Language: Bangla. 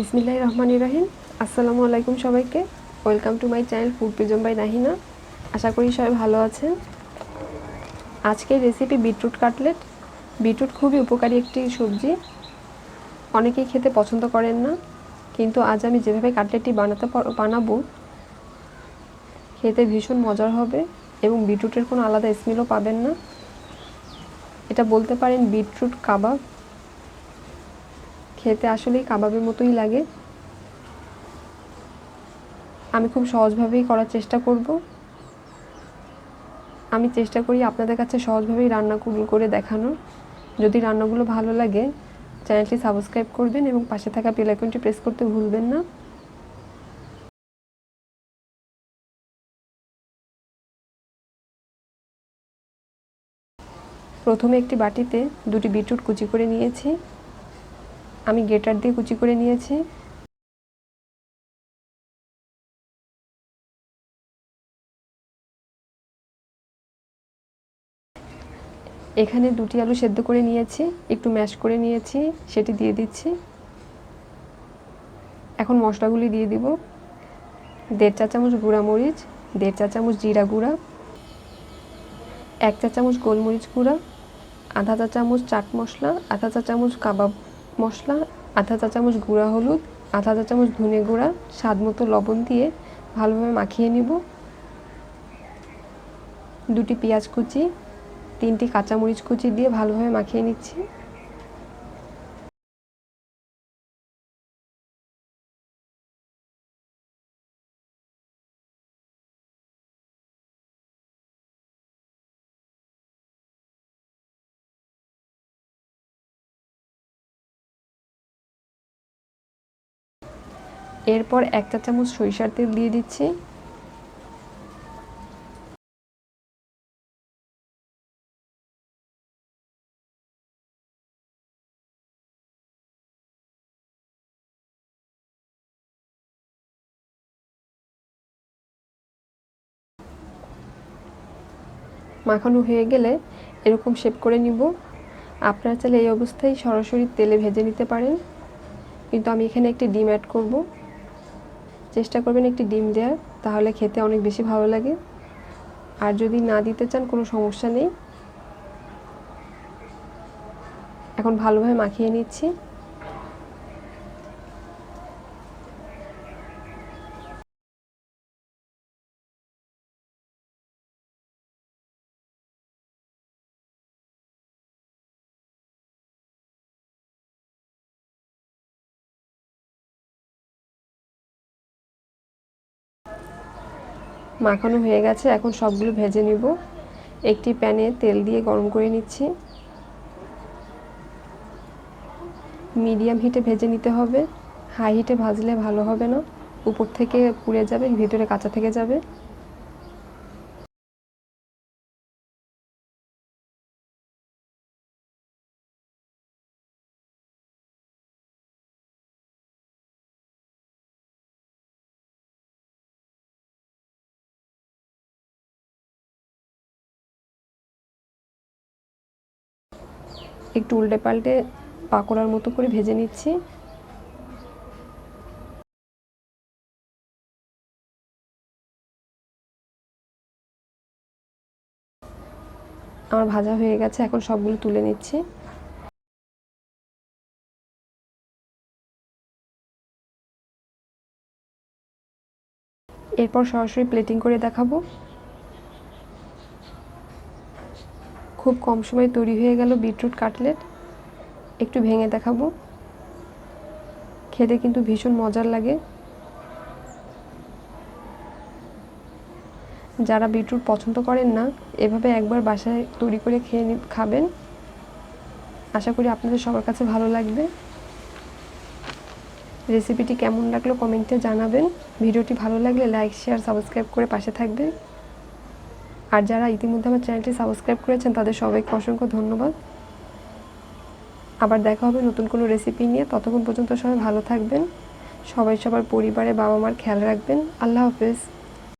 বিসমিল্লাহির রহমানির রহিম। আসসালামু আলাইকুম সবাইকে। Welcome to my channel Food Prism by Nahina. আশা করি সবাই ভালো আছেন। আজকের রেসিপি বিটরুট কাটলেট। বিটরুট খুবই উপকারী একটি সবজি, অনেকেই খেতে পছন্দ করেন না, কিন্তু আজ আমি যেভাবে কাটলেটটি বানাবো খেতে ভীষণ মজার হবে এবং বিটরুটের কোনো আলাদা স্মেলও পাবেন না। এটা বলতে পারেন বিটরুট কাবাব। খেতে আসলেই কাবাবের মতোই লাগে। আমি খুব সহজভাবেই করার চেষ্টা করব। আমি চেষ্টা করি আপনাদের কাছে সহজভাবেই রান্নাগুলো করে দেখানোর। যদি রান্নাগুলো ভালো লাগে চ্যানেলটি সাবস্ক্রাইব করবেন এবং পাশে থাকা বেল আইকনটি প্রেস করতে ভুলবেন না। প্রথমে একটি বাটিতে দুটি বিটরুট কুচি করে নিয়েছি। আমি গ্রেটার দিয়ে কুচি করে নিয়েছি। এখানে দুটি আলু সেদ্ধ করে নিয়েছি, একটু ম্যাশ করে নিয়েছি, সেটি দিয়ে দিচ্ছি। এখন মশলাগুলি দিয়ে দিব। 1.5 চা চামচ গুঁড়া মরিচ, 1.5 চা চামচ জিরা গুঁড়া, 1 চা চামচ গোলমরিচ গুঁড়া, আধা চা চামচ চাট মশলা, আধা চা চামচ কাবাব মশলা, আধা চা চামচ গুঁড়া হলুদ, আধা চা চামচ ধনে গুঁড়া, স্বাদ মতো লবণ দিয়ে ভালোভাবে মাখিয়ে নিব। দুটি পেঁয়াজ কুচি, 3টি কাঁচামরিচ কুচি দিয়ে ভালোভাবে মাখিয়ে নিচ্ছি। এরপর 1 চা চামচ সরিষার তেল দিয়ে দিচ্ছি। মাখানো হয়ে গেলে এরকম শেপ করে নিব। আপনারা চাইলে এই অবস্থায় সরাসরি তেলে ভেজে নিতে পারেন, কিন্তু আমি এখানে একটি ডিম অ্যাড করব। চেষ্টা করবেন একটি ডিম দেওয়ার, তাহলে খেতে অনেক বেশি ভালো লাগে। আর যদি না দিতে চান কোনো সমস্যা নেই। এখন ভালোভাবে মাখিয়ে নিচ্ছি। মাখানো হয়ে গেছে, এখন সবগুলো ভেজে নিব। একটি প্যানে তেল দিয়ে গরম করে নিচ্ছি। মিডিয়াম হিটে ভেজে নিতে হবে, হাই হিটে ভাজলে ভালো হবে না, উপর থেকে পুড়ে যাবে, ভিতরে কাঁচা থেকে যাবে। একটু উল্টে পাল্টে পাকোড়ার মতো করে ভেজে নিচ্ছি। আমার ভাজা হয়ে গেছে, এখন সবগুলো তুলে নিচ্ছি। এরপর সরাসরি প্লেটিং করে দেখাবো। খুব কম সময়ে তৈরি হয়ে গেল বিটরুট কাটলেট। একটু ভেঙে দেখাবো। খেতে কিন্তু ভীষণ মজার লাগে। যারা বিটরুট পছন্দ করেন না, এভাবে একবার বাসায় তৈরি করে খাবেন। আশা করি আপনাদের সবার কাছে ভালো লাগবে। রেসিপিটি কেমন লাগলো কমেন্টে জানাবেন। ভিডিওটি ভালো লাগলে লাইক, শেয়ার, সাবস্ক্রাইব করে পাশে থাকবেন। আর যারা ইতিমধ্যে আমার চ্যানেলটি সাবস্ক্রাইব করেছেন তাদের সবাইকে অসংখ্য ধন্যবাদ। আবার দেখা হবে নতুন কোনো রেসিপি নিয়ে। ততক্ষণ পর্যন্ত সবাই ভালো থাকবেন। সবাই সবার পরিবারে বাবা মার খেয়াল রাখবেন। আল্লাহ হাফেজ।